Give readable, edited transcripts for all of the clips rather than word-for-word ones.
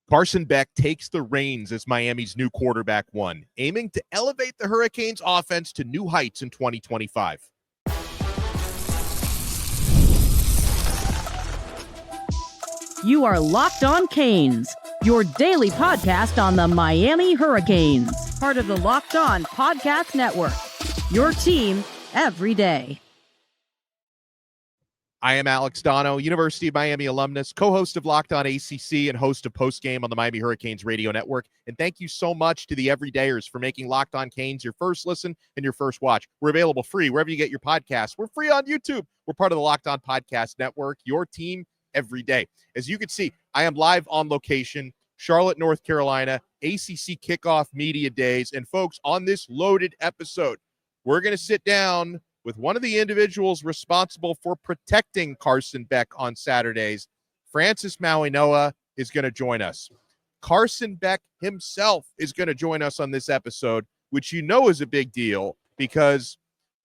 Carson Beck takes the reins as Miami's new quarterback one, aiming to elevate the Hurricanes offense to new heights in 2025. You are Locked On Canes, your daily podcast on the Miami Hurricanes, part of the Locked On Podcast Network, your team every day. I am Alex Dono, University of Miami alumnus, co-host of Locked On ACC and host of Postgame on the Miami Hurricanes radio network. And thank you so much to the everydayers for making Locked On Canes your first listen and your first watch. We're available free wherever you get your podcasts. We're free on YouTube. We're part of the Locked On Podcast Network, your team every day. As you can see, I am live on location, Charlotte, North Carolina, ACC Kickoff Media Days. And folks, on this loaded episode, we're going to sit down with one of the individuals responsible for protecting Carson Beck on Saturdays. Francis Mauigoa is going to join us. Carson Beck himself is going to join us on this episode, which you know is a big deal because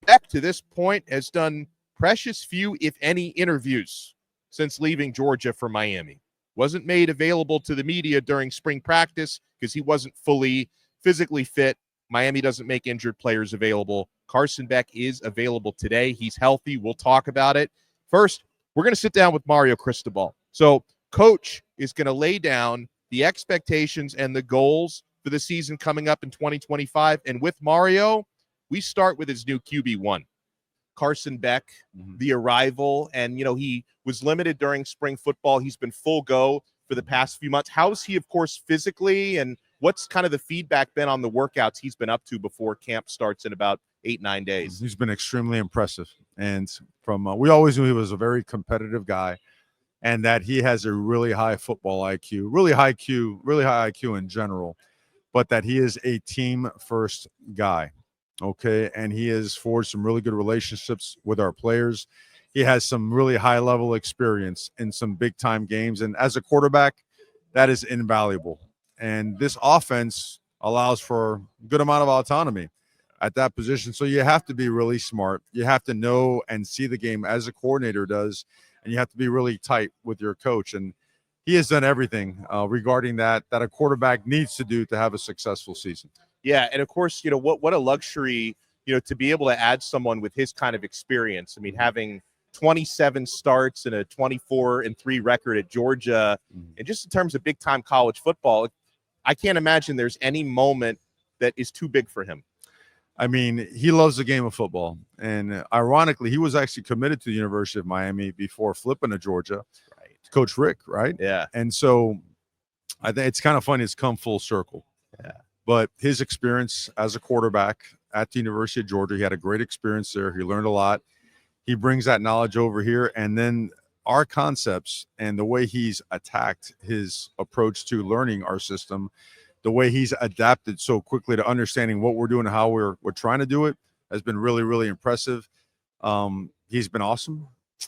Beck, to this point, has done precious few, if any, interviews since leaving Georgia for Miami. Wasn't made available to the media during spring practice because he wasn't fully physically fit. Miami doesn't make injured players available. Carson Beck is available today. He's healthy. We'll talk about it. First, we're going to sit down with Mario Cristobal. So Coach is going to lay down the expectations and the goals for the season coming up in 2025. And with Mario, we start with his new QB1. Carson Beck, the arrival, and, you know, he was limited during spring football. He's been full go for the past few months. How's he, of course, physically, and what's kind of the feedback been on the workouts he's been up to before camp starts in about 8-9 days? He's been extremely impressive. And from we always knew he was a very competitive guy and that he has a really high football IQ, really high IQ in general, but that he is a team-first guy, okay? And he has forged some really good relationships with our players. He has some really high-level experience in some big-time games. And as a quarterback, that is invaluable. And this offense allows for a good amount of autonomy at that position. So you have to be really smart. You have to know and see the game as a coordinator does, and you have to be really tight with your coach. And he has done everything regarding that a quarterback needs to do to have a successful season. Yeah, and of course, you know, what a luxury, you know, to be able to add someone with his kind of experience. I mean, having 27 starts and a 24-3 record at Georgia, and just in terms of big-time college football, I can't imagine there's any moment that is too big for him. I mean, he loves the game of football. And ironically, he was actually committed to the University of Miami before flipping to Georgia. Right. Coach Rick, right? Yeah. And so I think it's kind of funny. It's come full circle. Yeah. But his experience as a quarterback at the University of Georgia, he had a great experience there. He learned a lot. He brings that knowledge over here. And then our concepts and the way he's attacked his approach to learning our system, the way he's adapted so quickly to understanding what we're doing and how we're trying to do it has been really, really impressive. He's been awesome.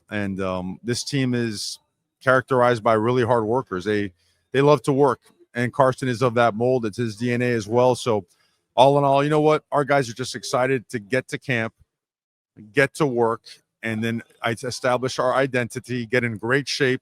And this team is characterized by really hard workers. They love to work, and Carson is of that mold. It's his DNA as well. So all in all, you know what? Our guys are just excited to get to camp, get to work, and then establish our identity, get in great shape,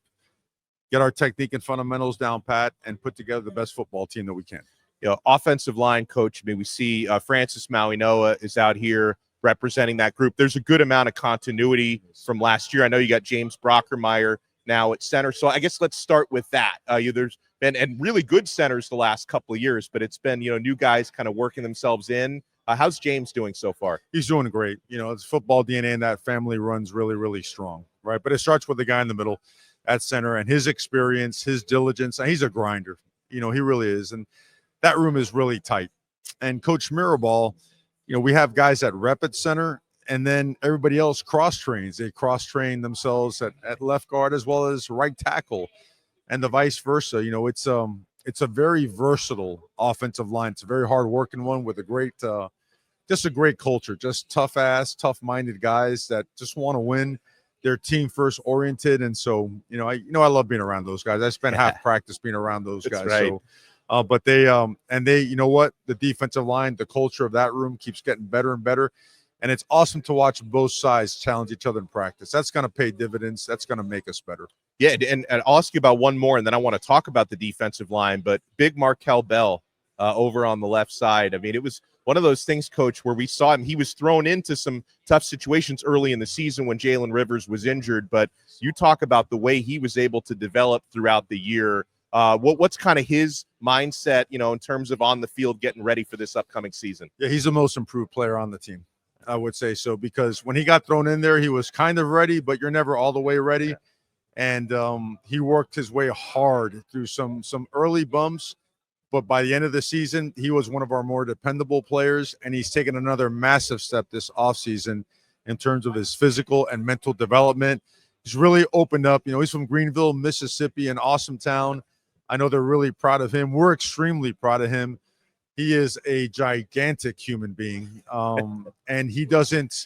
get our technique and fundamentals down pat, and put together the best football team that we can. You know, offensive line coach, I mean, we see Francis Mauigoa is out here representing that group. There's a good amount of continuity from last year. I know you got James Brockermeyer now at center. So I guess let's start with that. There's been and really good centers the last couple of years, but it's been, you know, new guys kind of working themselves in. How's James doing so far? He's doing great. You know, it's football DNA, and that family runs really, really strong, right? But it starts with the guy in the middle at center and his experience, his diligence. And he's a grinder. You know, he really is. And that room is really tight. And Coach Mirabal, you know, we have guys that rep at center, and then everybody else cross-trains. They cross-train themselves at left guard as well as right tackle, and the vice versa. You know, it's a very versatile offensive line. It's a very hard-working one with a great just a great culture, just tough-minded guys that just want to win. They're team-first oriented, and so, I love being around those guys. I spent half practice being around those guys. Right. So, but they, you know what? The defensive line, the culture of that room keeps getting better and better. And it's awesome to watch both sides challenge each other in practice. That's going to pay dividends. That's going to make us better. Yeah, and I'll ask you about one more, and then I want to talk about the defensive line. But big Markel Bell over on the left side. I mean, it was one of those things, Coach, where we saw him. He was thrown into some tough situations early in the season when Jalen Rivers was injured. But you talk about the way he was able to develop throughout the year. What's kind of his mindset, in terms of on the field getting ready for this upcoming season? Yeah, he's the most improved player on the team. I would say so, because when he got thrown in there, he was kind of ready, but you're never all the way ready. Yeah. And he worked his way hard through some early bumps, but by the end of the season, he was one of our more dependable players, and he's taken another massive step this offseason in terms of his physical and mental development. He's really opened up. He's from Greenville, Mississippi, an awesome town. I know they're really proud of him. We're extremely proud of him. He is a gigantic human being, and he doesn't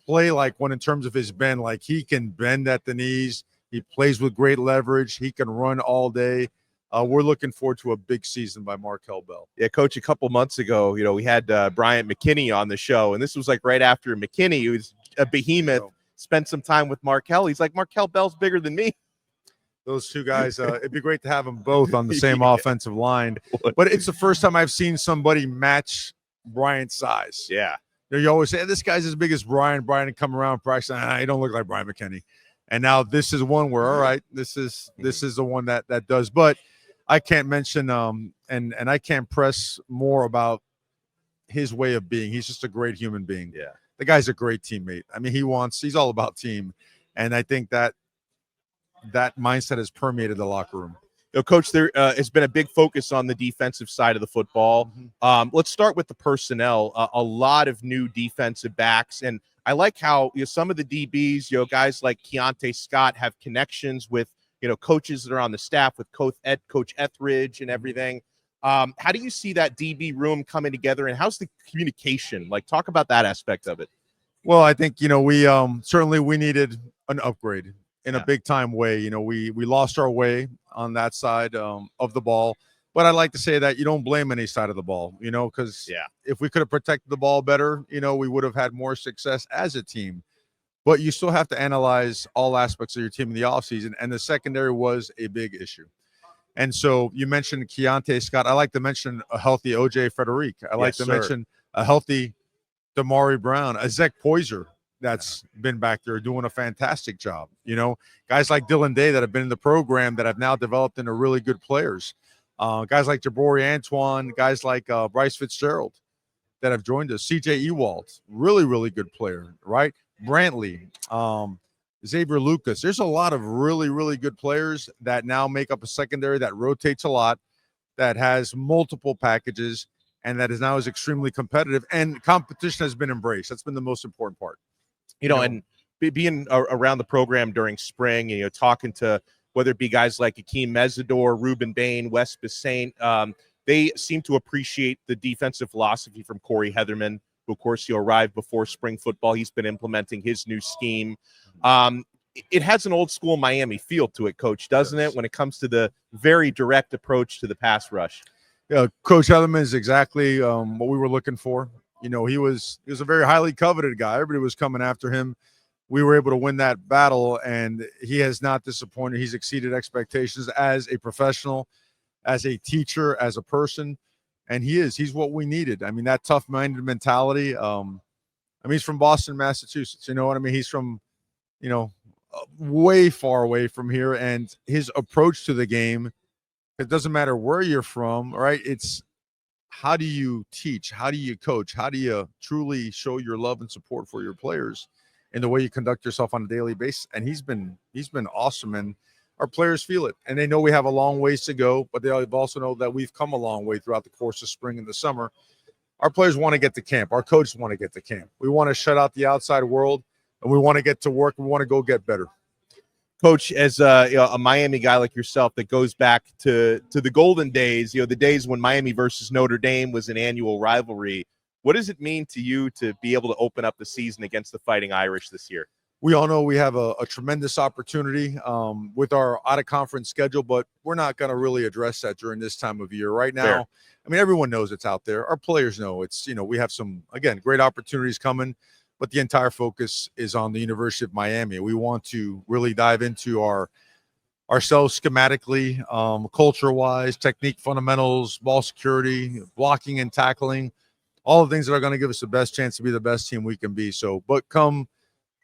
play like one in terms of his bend. Like, he can bend at the knees. He plays with great leverage. He can run all day. We're looking forward to a big season by Markel Bell. Yeah, Coach, a couple months ago, we had Bryant McKinney on the show, and this was like right after McKinney, who was a behemoth, spent some time with Markel. He's like, Markel Bell's bigger than me. Those two guys, it'd be great to have them both on the same offensive line. But it's the first time I've seen somebody match Bryant's size. Yeah. You always say, this guy's as big as Brian. Brian would come around practice, he don't look like Brian McKinney. And now this is one where, all right, this is the one that does. But I can't mention and I can't press more about his way of being. He's just a great human being. Yeah. The guy's a great teammate. I mean, he's all about team. And I think that mindset has permeated the locker room. Coach, there has been a big focus on the defensive side of the football. Let's start with the personnel. A lot of new defensive backs, and I like how some of the DBs, guys like Keontae Scott, have connections with coaches that are on the staff, with Coach Etheridge and everything. How do you see that DB room coming together, and how's the communication? Like, talk about that aspect of it. Well, I think we certainly we needed an upgrade in a big time way. We lost our way on that side of the ball, but I like to say that you don't blame any side of the ball, because if we could have protected the ball better, we would have had more success as a team. But you still have to analyze all aspects of your team in the offseason, and the secondary was a big issue. And so you mentioned Keontae Scott. I like to mention a healthy OJ Frederic. I like to mention a healthy Damari Brown, a Zach Poyser that's been back there doing a fantastic job. Guys like Dylan Day that have been in the program that have now developed into really good players. Guys like Jabori Antoine, guys like Bryce Fitzgerald that have joined us. CJ Ewald, really, really good player, right? Brantley, Xavier Lucas. There's a lot of really, really good players that now make up a secondary that rotates a lot, that has multiple packages, and that is now extremely competitive. And competition has been embraced. That's been the most important part. And being around the program during spring, and talking to whether it be guys like Akeem Mesidor, Ruben Bain, Wes Basaint, they seem to appreciate the defensive philosophy from Corey Heatherman, who, of course, arrived before spring football. He's been implementing his new scheme. It has an old school Miami feel to it, Coach, doesn't it, when it comes to the very direct approach to the pass rush? Yeah, Coach Heatherman is exactly what we were looking for. He was a very highly coveted guy. Everybody was coming after him. We were able to win that battle, and he has not disappointed. He's exceeded expectations as a professional, as a teacher, as a person, and he's what we needed. I mean, that tough-minded mentality. He's from Boston, Massachusetts. You know what I mean? He's from, way far away from here, and his approach to the game, it doesn't matter where you're from, right? It's how do you teach? How do you coach? How do you truly show your love and support for your players in the way you conduct yourself on a daily basis? And he's been awesome, and our players feel it. And they know we have a long ways to go, but they also know that we've come a long way throughout the course of spring and the summer. Our players want to get to camp. Our coaches want to get to camp. We want to shut out the outside world, and we want to get to work. We want to go get better. Coach, as a Miami guy like yourself that goes back to the golden days, the days when Miami versus Notre Dame was an annual rivalry, what does it mean to you to be able to open up the season against the Fighting Irish this year? We all know we have a tremendous opportunity with our out-of-conference schedule, but we're not going to really address that during this time of year. Right now, fair. I mean, everyone knows it's out there. Our players know it's, we have some, again, great opportunities coming. but the entire focus is on the University of Miami. We want to really dive into ourselves schematically, culture-wise, technique fundamentals, ball security, blocking and tackling, all the things that are going to give us the best chance to be the best team we can be. So, but come,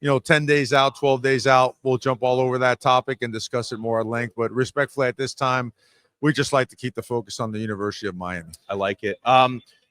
10 days out, 12 days out, we'll jump all over that topic and discuss it more at length. But respectfully, at this time, we just like to keep the focus on the University of Miami. I like it.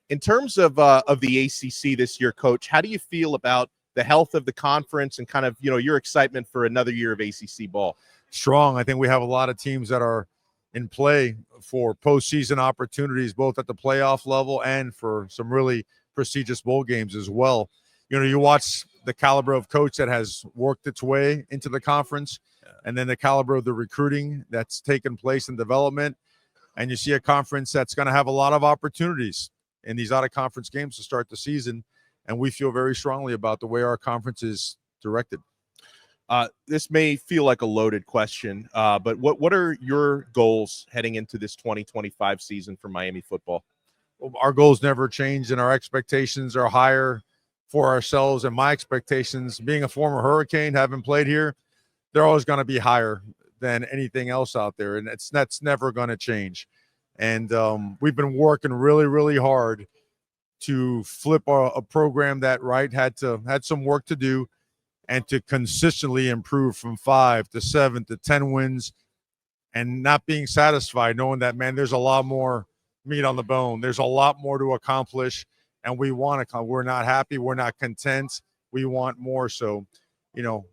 In terms of the ACC this year, Coach, how do you feel about the health of the conference and kind of, your excitement for another year of ACC ball? Strong. I think we have a lot of teams that are in play for postseason opportunities, both at the playoff level and for some really prestigious bowl games as well. You watch the caliber of coach that has worked its way into the conference, and then the caliber of the recruiting that's taken place in development. And you see a conference that's going to have a lot of opportunities in these out-of-conference games to start the season. And we feel very strongly about the way our conference is directed. This may feel like a loaded question, but what are your goals heading into this 2025 season for Miami football? Our goals never change, and our expectations are higher for ourselves. And my expectations, being a former Hurricane, having played here, they're always going to be higher than anything else out there, and that's never going to change. And we've been working really, really hard to flip a program that had some work to do, and to consistently improve from 5 to 7 to 10 wins, and not being satisfied, knowing that, man, there's a lot more meat on the bone. There's a lot more to accomplish, and we're not happy. We're not content. We want more. So,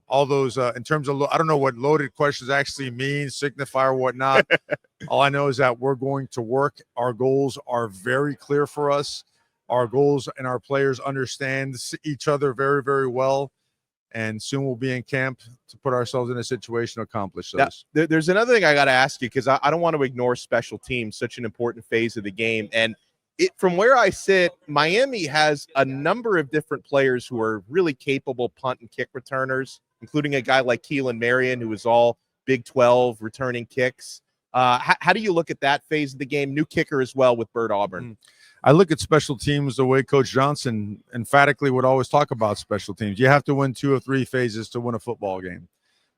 all those in terms of, I don't know what loaded questions actually mean, signify or whatnot. All I know is that we're going to work. Our goals are very clear for us. Our goals and our players understand each other very, very well. And soon we'll be in camp to put ourselves in a situation to accomplish those. Now, there's another thing I got to ask you, because I don't want to ignore special teams, such an important phase of the game. And from where I sit, Miami has a number of different players who are really capable punt and kick returners, including a guy like Keelan Marion, who is all Big 12 returning kicks. How do you look at that phase of the game? New kicker as well with Bert Auburn. I look at special teams the way Coach Johnson emphatically would always talk about special teams. You have to win 2 or 3 phases to win a football game,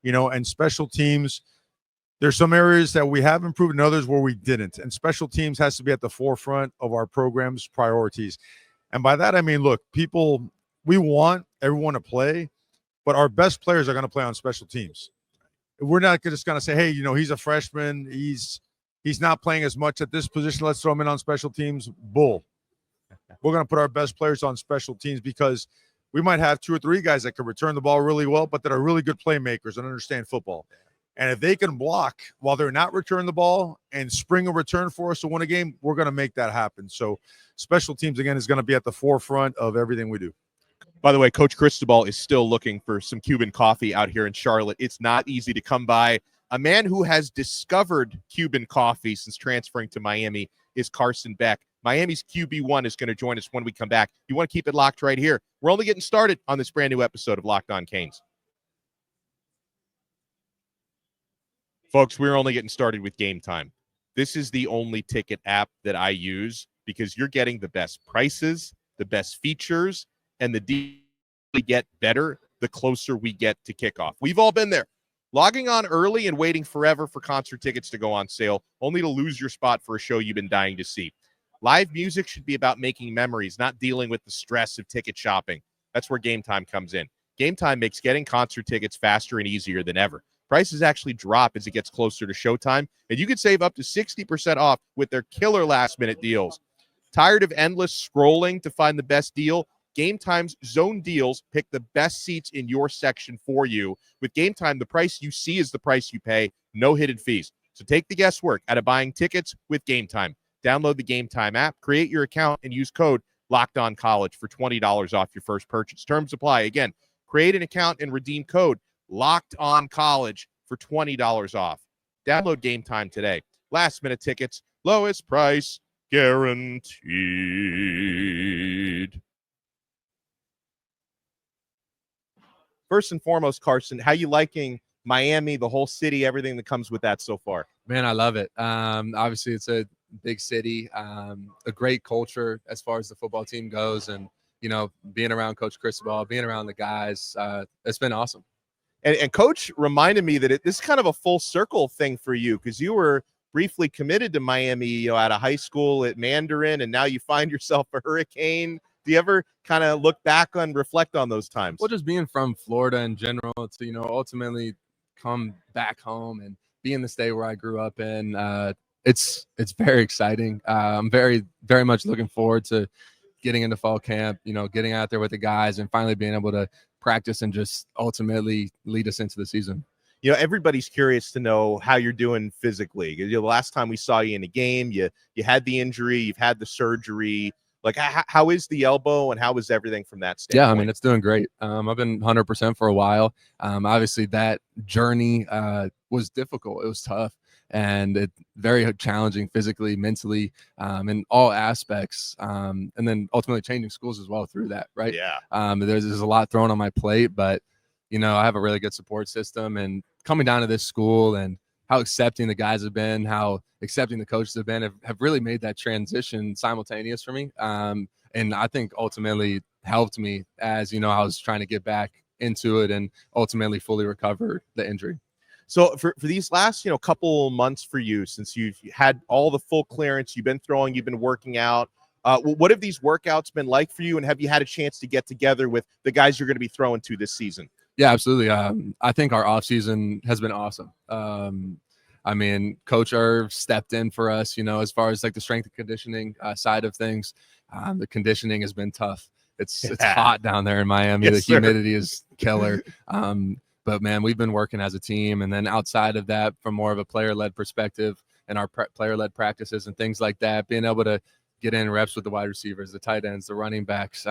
and special teams, there's some areas that we have improved and others where we didn't. And special teams has to be at the forefront of our program's priorities. And by that, I mean, look, we want everyone to play, but our best players are going to play on special teams. We're not just going to say, hey, he's a freshman. He's not playing as much at this position. Let's throw him in on special teams. Bull. We're going to put our best players on special teams, because we might have 2 or 3 guys that can return the ball really well, but that are really good playmakers and understand football. And if they can block while they're not returning the ball and spring a return for us to win a game, we're going to make that happen. So special teams, again, is going to be at the forefront of everything we do. By the way, Coach Cristobal is still looking for some Cuban coffee out here in Charlotte. It's not easy to come by. A man who has discovered Cuban coffee since transferring to Miami is Carson Beck. Miami's QB1 is going to join us when we come back. You want to keep it locked right here. We're only getting started on this brand new episode of Locked On Canes. Folks, we're only getting started with Gametime. This is the only ticket app that I use, because you're getting the best prices, the best features, and the deal we get better the closer we get to kickoff. We've all been there. Logging on early and waiting forever for concert tickets to go on sale, only to lose your spot for a show you've been dying to see. Live music should be about making memories, not dealing with the stress of ticket shopping. That's where Gametime comes in. Gametime makes getting concert tickets faster and easier than ever. Prices actually drop as it gets closer to showtime, and you can save up to 60% off with their killer last-minute deals. Tired of endless scrolling to find the best deal? Gametime's Zone Deals pick the best seats in your section for you. With Gametime, the price you see is the price you pay, no hidden fees. So take the guesswork out of buying tickets with Gametime. Download the Gametime app, create your account, and use code LOCKEDONCollege for $20 off your first purchase. Terms apply. Again, create an account and redeem code LOCKEDONCollege for $20 off. Download Gametime today. Last-minute tickets, lowest price guaranteed. First and foremost, Carson, how you liking Miami, the whole city, everything that comes with that so far? Man, I love it. Obviously, it's a big city, a great culture as far as the football team goes, and being around Coach Cristobal, being around the guys, it's been awesome. And Coach reminded me that this is kind of a full circle thing for you, because you were briefly committed to Miami, out of high school at Mandarin, and now you find yourself a Hurricane. Do you ever kind of look back on, reflect on those times? Well, just being from Florida in general to, ultimately come back home and be in the state where I grew up in, it's very exciting. I'm very, very much looking forward to getting into fall camp, getting out there with the guys and finally being able to practice and just ultimately lead us into the season. Everybody's curious to know how you're doing physically. The last time we saw you in a game, you had the injury, you've had the surgery. Like, how is the elbow and how is everything from that standpoint? Yeah, I mean, it's doing great. I've been 100% for a while. Obviously, that journey was difficult. It was tough and it very challenging physically, mentally, in all aspects. And then ultimately changing schools as well through that, right? Yeah. There's a lot thrown on my plate, but, I have a really good support system. And coming down to this school and how accepting the guys have been, how accepting the coaches have been, have really made that transition simultaneous for me. And I think ultimately helped me as, I was trying to get back into it and ultimately fully recover the injury. So for these last, couple months for you, since you've had all the full clearance, you've been throwing, you've been working out, what have these workouts been like for you? And have you had a chance to get together with the guys you're going to be throwing to this season? Yeah, absolutely. I think our offseason has been awesome. I mean, Coach Irv stepped in for us, as far as like the strength and conditioning side of things. The conditioning has been tough. It's hot down there in Miami. Yes, the humidity is killer. But man, we've been working as a team. And then outside of that, from more of a player-led perspective and our player-led practices and things like that, being able to get in reps with the wide receivers, the tight ends, the running backs.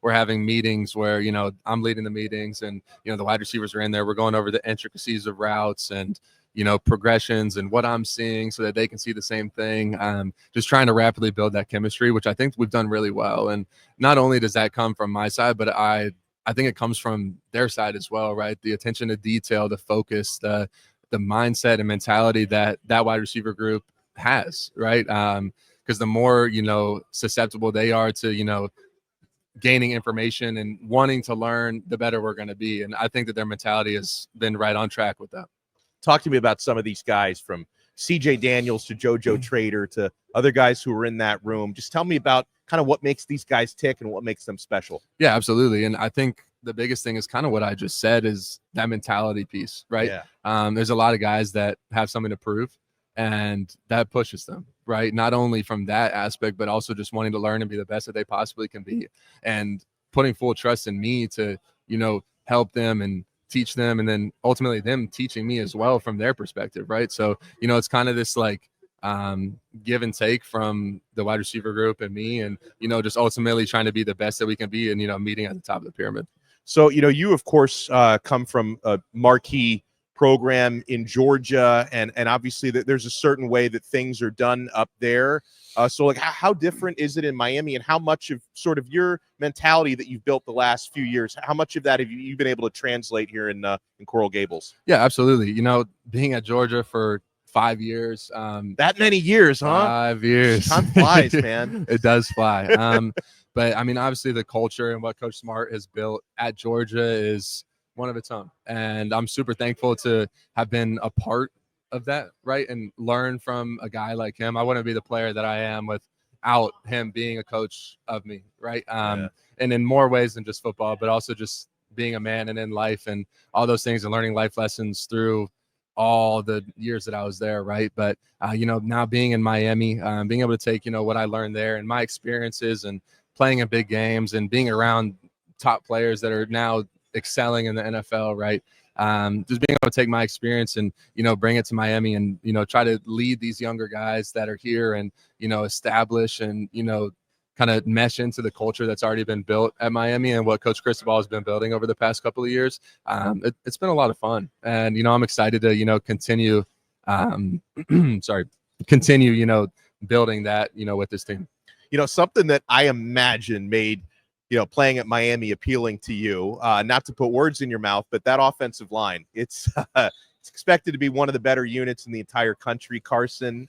We're having meetings where, I'm leading the meetings and, the wide receivers are in there. We're going over the intricacies of routes and, progressions and what I'm seeing so that they can see the same thing. Just trying to rapidly build that chemistry, which I think we've done really well. And not only does that come from my side, but I think it comes from their side as well, right? The attention to detail, the focus, the mindset and mentality that wide receiver group has, right? Because the more, susceptible they are to, gaining information and wanting to learn, the better we're going to be. And I think that their mentality has been right on track with that. Talk to me about some of these guys, from CJ Daniels to JoJo Trader to other guys who were in that room. Just tell me about kind of what makes these guys tick and what makes them special. Yeah, absolutely. And I think the biggest thing is kind of what I just said, is that mentality piece, right? Yeah. There's a lot of guys that have something to prove, and that pushes them, right? Not only from that aspect, but also just wanting to learn and be the best that they possibly can be, and putting full trust in me to, help them and teach them, and then ultimately them teaching me as well from their perspective, right? So, it's kind of this like give and take from the wide receiver group and me, and, just ultimately trying to be the best that we can be and, meeting at the top of the pyramid. So, you, of course, come from a marquee program in Georgia, and obviously there's a certain way that things are done up there. So like how different is it in Miami, and how much of sort of your mentality that you've built the last few years, how much of that have you been able to translate here in Coral Gables? Yeah, absolutely. Being at Georgia for 5 years. That many years, huh? 5 years. Time flies, man. It does fly. But I mean, obviously the culture and what Coach Smart has built at Georgia is one of its own. And I'm super thankful to have been a part of that, right? And learn from a guy like him. I wouldn't be the player that I am without him being a coach of me, right? And in more ways than just football, but also just being a man and in life and all those things, and learning life lessons through all the years that I was there, right? But, now being in Miami, being able to take, what I learned there and my experiences and playing in big games and being around top players that are now excelling in the NFL, right? Just being able to take my experience and, bring it to Miami and, try to lead these younger guys that are here and, establish and, kind of mesh into the culture that's already been built at Miami and what Coach Cristobal has been building over the past couple of years. It's been a lot of fun. And, I'm excited to, continue, building that, with this team. Something that I imagine made, playing at Miami appealing to you, not to put words in your mouth, but that offensive line, it's expected to be one of the better units in the entire country. Carson,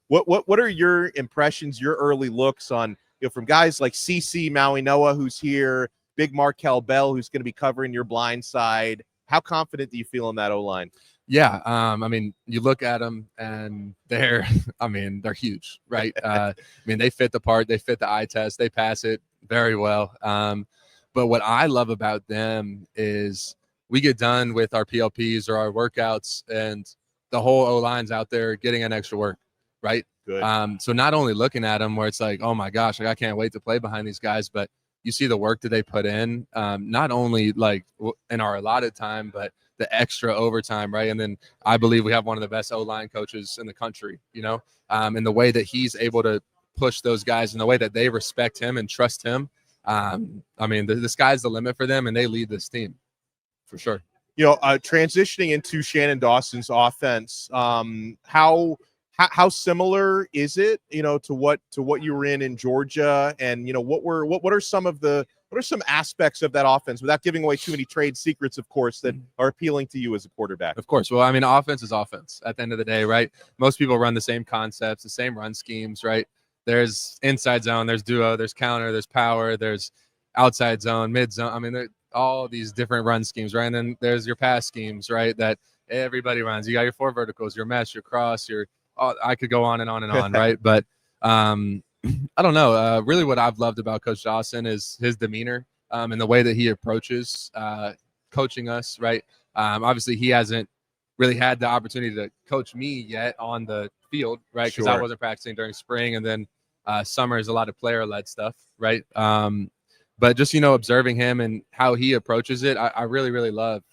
what are your impressions, your early looks on, from guys like CC Mauigoa, who's here, Big Markel Bell, who's going to be covering your blind side. How confident do you feel in that O-line? Yeah, I mean, you look at them and they're, I mean, they're huge, right? I mean, they fit the part, they fit the eye test, they pass it very well. But what I love about them is we get done with our PLPs or our workouts, and the whole O-line's out there getting an extra work, right? Good. So not only looking at them where it's like, oh my gosh, like I can't wait to play behind these guys, but you see the work that they put in, not only like in our allotted time, but the extra overtime, right? And then I believe we have one of the best O-line coaches in the country, you know, and the way that he's able to push those guys and the way that they respect him and trust him. I mean, the sky's the limit for them, and they lead this team for sure. You know, transitioning into Shannon Dawson's offense, how similar is it, you know, to what you were in Georgia, and you know what are some aspects of that offense, without giving away too many trade secrets, of course, that are appealing to you as a quarterback? Of course. Well, I mean, offense is offense at the end of the day, right? Most people run the same concepts, the same run schemes, right? There's inside zone, there's duo, there's counter, there's power, there's outside zone, mid zone. I mean, all these different run schemes, right? And then there's your pass schemes, right? That everybody runs. You got your 4 verticals, your mesh, your cross, I could go on and on and on, right? But I don't know. Really what I've loved about Coach Dawson is his demeanor and the way that he approaches coaching us, right? Obviously, he hasn't really had the opportunity to coach me yet on the field, right? Because I wasn't practicing during spring, and then summer is a lot of player-led stuff, right? But just, you know, observing him and how he approaches it, I really, really love.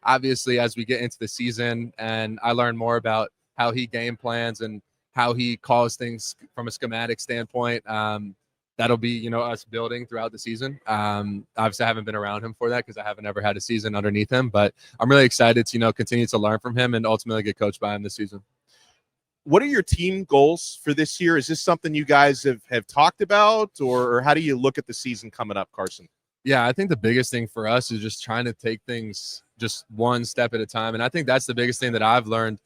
Obviously, as we get into the season and I learn more about how he game plans and how he calls things from a schematic standpoint, that'll be, you know, us building throughout the season. Obviously, I haven't been around him for that because I haven't ever had a season underneath him, but I'm really excited to, you know, continue to learn from him and ultimately get coached by him this season. What are your team goals for this year? Is this something you guys have talked about, or how do you look at the season coming up, Carson? Yeah, I think the biggest thing for us is just trying to take things just one step at a time. And I think that's the biggest thing that I've learned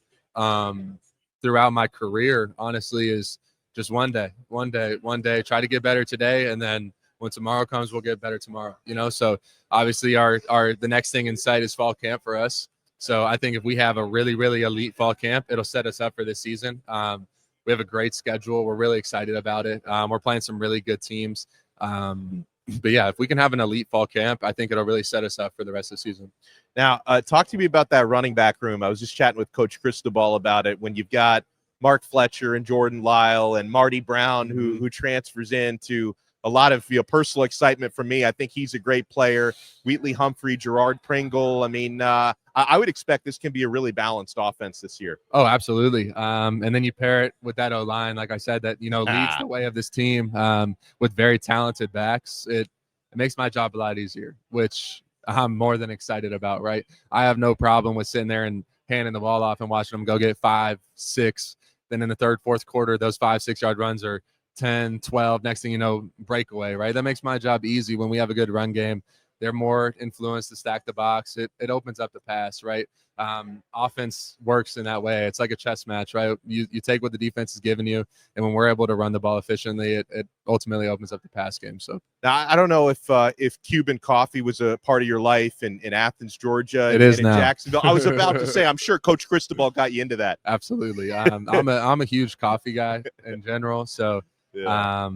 throughout my career, honestly, is just one day, try to get better today. And then when tomorrow comes, we'll get better tomorrow, you know? So obviously the next thing in sight is fall camp for us. So I think if we have a really, really elite fall camp, it'll set us up for this season. We have a great schedule. We're really excited about it. We're playing some really good teams. But yeah, if we can have an elite fall camp, I think it'll really set us up for the rest of the season. Now, talk to me about that running back room. I was just chatting with Coach Cristobal about it. When you've got Mark Fletcher and Jordan Lyle and Marty Brown, who transfers into a lot of, you know, personal excitement from me. I think he's a great player. Wheatley Humphrey, Gerard Pringle. I mean, I would expect this can be a really balanced offense this year. Oh, absolutely. And then you pair it with that O-line, like I said, that, you know, leads the way of this team with very talented backs. It makes my job a lot easier, which I'm more than excited about, right? I have no problem with sitting there and handing the ball off and watching them go get 5, 6. Then in the third, fourth quarter, those 5-6 yard runs are 10, 12. Next thing you know, breakaway, right? That makes my job easy when we have a good run game. They're more influenced to stack the box. It opens up the pass, right? Offense works in that way. It's like a chess match, right? You take what the defense is giving you, and when we're able to run the ball efficiently, it ultimately opens up the pass game. So now, I don't know if Cuban coffee was a part of your life in Athens, Georgia. It is in now. Jacksonville. I was about to say, I'm sure Coach Cristobal got you into that. Absolutely. I'm a huge coffee guy in general. So, Yeah.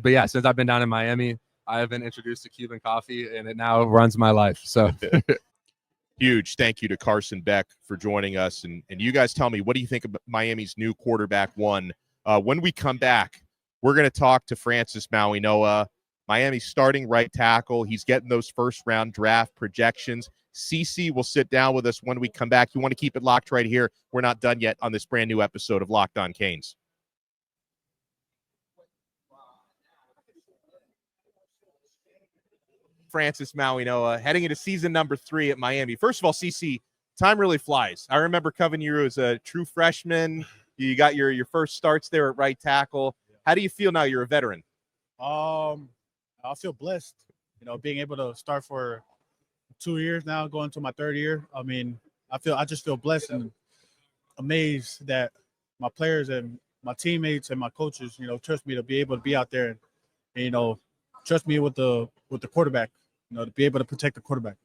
But yeah, since I've been down in Miami, I have been introduced to Cuban coffee, and it now runs my life. So Huge thank you to Carson Beck for joining us. And you guys tell me, what do you think of Miami's new quarterback one? When we come back, we're going to talk to Francis Mauigoa, Miami's starting right tackle. He's getting those first-round draft projections. CC will sit down with us when we come back. You want to keep it locked right here. We're not done yet on this brand new episode of Locked On Canes. Francis Mauigoa heading into season number 3 at Miami. First of all, CC, time really flies. I remember covering you as a true freshman. You got your first starts there at right tackle. How do you feel now you're a veteran? I feel blessed, you know, being able to start for 2 years now, going to my 3rd year. I mean, I just feel blessed and amazed that my players and my teammates and my coaches, you know, trust me to be able to be out there and, trust me with the quarterback, to be able to protect the quarterback.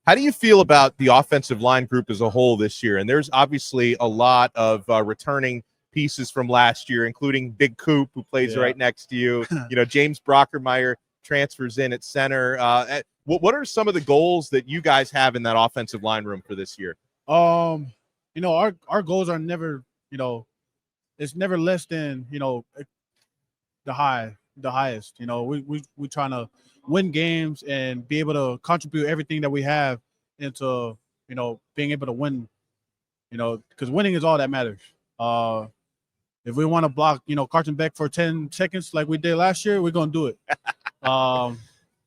How do you feel about the offensive line group as a whole this year? And there's obviously a lot of returning pieces from last year, including Big Coop, who plays right next to you. James Brockermeyer transfers in at center. What are some of the goals that you guys have in that offensive line room for this year? Our goals are never, it's never less than, the highest. We trying to win games and be able to contribute everything that we have into, being able to win, because winning is all that matters. If we want to block, Carson Beck for 10 seconds like we did last year, we're going to do it.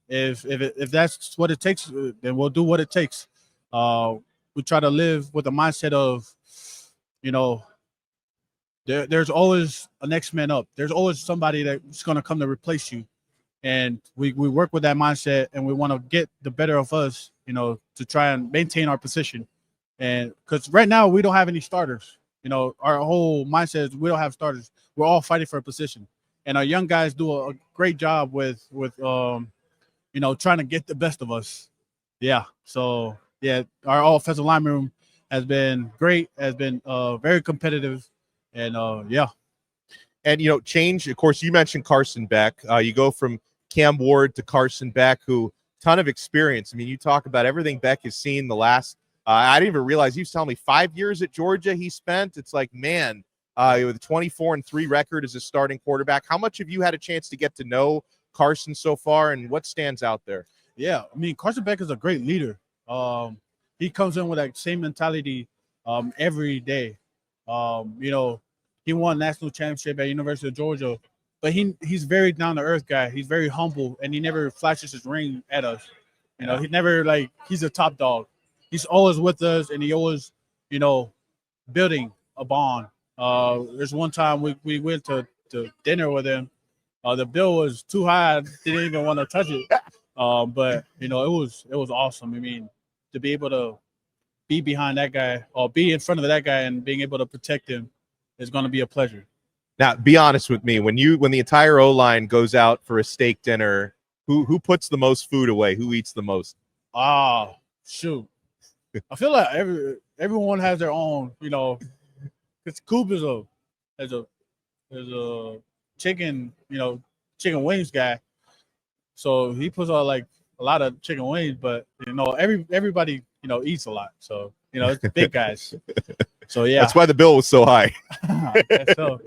If that's what it takes, then we'll do what it takes. We try to live with the mindset of, there's always a next man up. There's always somebody that's going to come to replace you. And we work with that mindset, and we want to get the better of us, to try and maintain our position. And because right now we don't have any starters. Our whole mindset is we don't have starters. We're all fighting for a position. And our young guys do a great job with trying to get the best of us. Yeah. So, yeah, our offensive line room has been great, has been very competitive. And, yeah. And, change, of course, you mentioned Carson Beck. You go from Cam Ward to Carson Beck, who ton of experience. I mean, you talk about everything Beck has seen the last I didn't even realize he was telling me 5 years at Georgia he spent. It's like, man, with a 24-3 record as a starting quarterback. How much have you had a chance to get to know Carson so far, and what stands out there? Yeah, I mean, Carson Beck is a great leader. He comes in with that same mentality every day. He won national championship at University of Georgia, but he's very down-to-earth guy. He's very humble, and he never flashes his ring at us. He never, he's a top dog. He's always with us, and he always, building a bond. There's one time we went to dinner with him. The bill was too high. I didn't even want to touch it. But, it was awesome. I mean, to be able to be behind that guy or be in front of that guy and being able to protect him is going to be a pleasure. Now, be honest with me. When the entire O-line goes out for a steak dinner, who puts the most food away? Who eats the most? Shoot. I feel like everyone has their own, because Coop is a chicken, chicken wings guy. So he puts out a lot of chicken wings, but everybody, eats a lot. So, it's the big guys. So yeah. That's why the bill was so high. So,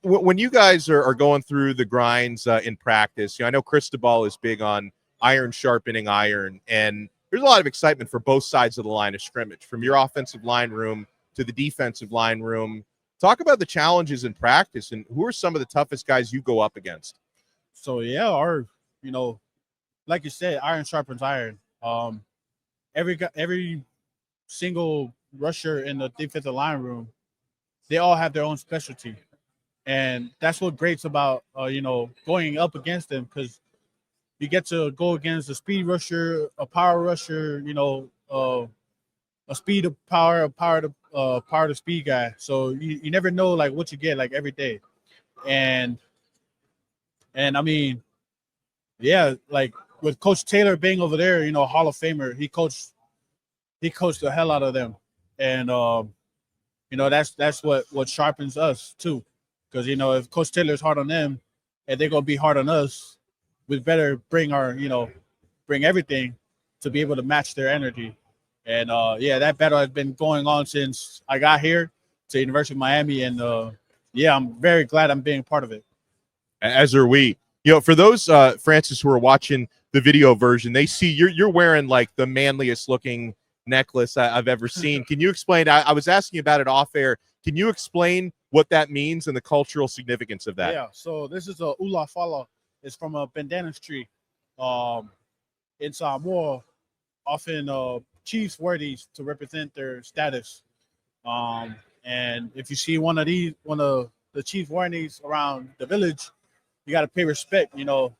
when you guys are going through the grinds in practice, I know Cristobal is big on iron sharpening iron, and there's a lot of excitement for both sides of the line of scrimmage, from your offensive line room to the defensive line room. Talk about the challenges in practice, and who are some of the toughest guys you go up against? So yeah, like you said, iron sharpens iron. Every single rusher in the defensive line room, they all have their own specialty, and that's what great's about going up against them, because you get to go against a speed rusher, a power rusher, a speed to power, a power to speed guy. So you never know what you get every day. And I mean, yeah, with Coach Taylor being over there, Hall of Famer, he coached the hell out of them. And that's what sharpens us too. Because if Coach Taylor's hard on them and they're gonna be hard on us, we better bring everything to be able to match their energy. And, that battle has been going on since I got here to University of Miami. And, I'm very glad I'm being part of it. As are we. For those, Francis, who are watching the video version, they see you're wearing, the manliest looking necklace I've ever seen. Can you explain? I was asking about it off air. Can you explain what that means and the cultural significance of that? Yeah, so this is a ula fala. It's from a bandanas tree. In Samoa, often chiefs wear these to represent their status. And if you see one of the chiefs wearing these around the village, you got to pay respect. You don't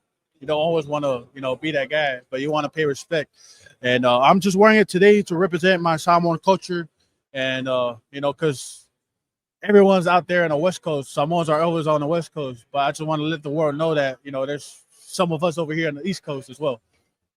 always want to be that guy, but you want to pay respect. And I'm just wearing it today to represent my Samoan culture, and because everyone's out there on the West Coast. Samoans are always on the West Coast, but I just want to let the world know that, there's some of us over here on the East Coast as well.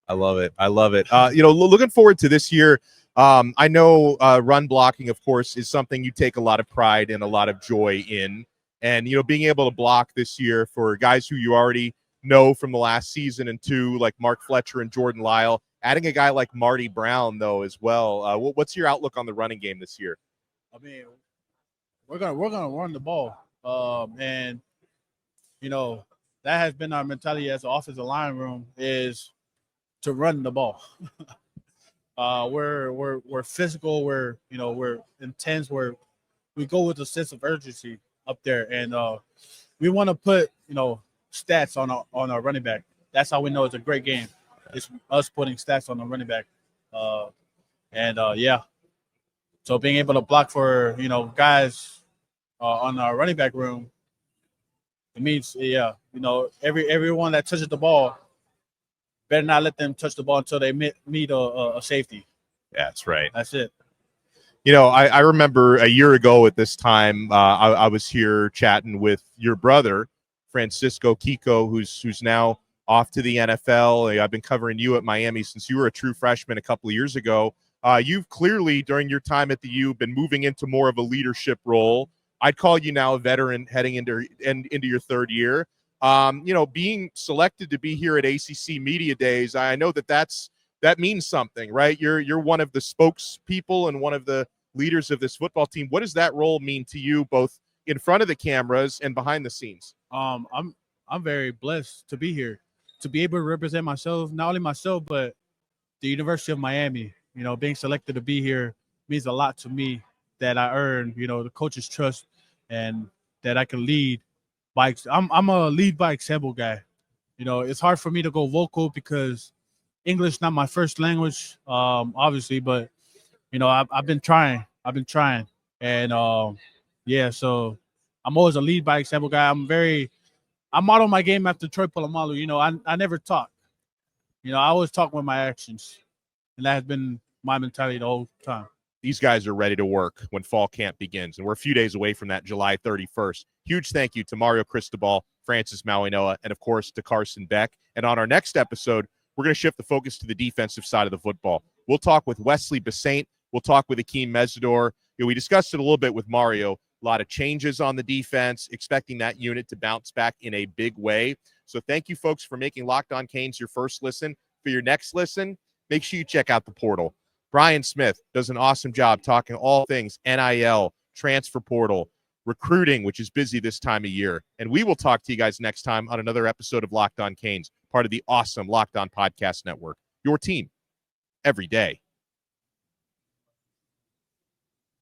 I love it. Looking forward to this year. I know run blocking, of course, is something you take a lot of pride and a lot of joy in. And, being able to block this year for guys who you already know from the last season and two, like Mark Fletcher and Jordan Lyle, adding a guy like Marty Brown, though, as well. What's your outlook on the running game this year? I mean, we're gonna run the ball, and that has been our mentality as an offensive line room is to run the ball. We're physical. We're intense. We go with a sense of urgency up there, and we want to put stats on our running back. That's how we know it's a great game. It's us putting stats on the running back, yeah. So being able to block for guys on our running back room, it means everyone that touches the ball better not let them touch the ball until they meet a safety. That's right. That's it. I remember a year ago at this time, I was here chatting with your brother, Francisco Kiko, who's now off to the NFL. I've been covering you at Miami since you were a true freshman a couple of years ago. You've clearly, during your time at the U, been moving into more of a leadership role. I'd call you now a veteran heading into your third year. Being selected to be here at ACC Media Days, I know that means something, right? You're one of the spokespeople and one of the leaders of this football team. What does that role mean to you, both in front of the cameras and behind the scenes? I'm very blessed to be here, to be able to represent myself, not only myself, but the University of Miami. Being selected to be here means a lot to me, that I earned, the coach's trust, and that I can lead by. I'm a lead by example guy. It's hard for me to go vocal because English not my first language, obviously, but I've been trying, and so I'm always a lead by example guy. I model my game after Troy Polamalu. I never talk. I always talk with my actions, and that has been my mentality the whole time. These guys are ready to work when fall camp begins, and we're a few days away from that, July 31st. Huge thank you to Mario Cristobal, Francis Mauigoa, and, of course, to Carson Beck. And on our next episode, we're going to shift the focus to the defensive side of the football. We'll talk with Wesley Basaint. We'll talk with Akeem Mesidor. We discussed it a little bit with Mario. A lot of changes on the defense, expecting that unit to bounce back in a big way. So thank you, folks, for making Locked On Canes your first listen. For your next listen, make sure you check out the portal. Brian Smith does an awesome job talking all things NIL, transfer portal, recruiting, which is busy this time of year. And we will talk to you guys next time on another episode of Locked On Canes, part of the awesome Locked On Podcast Network. Your team every day.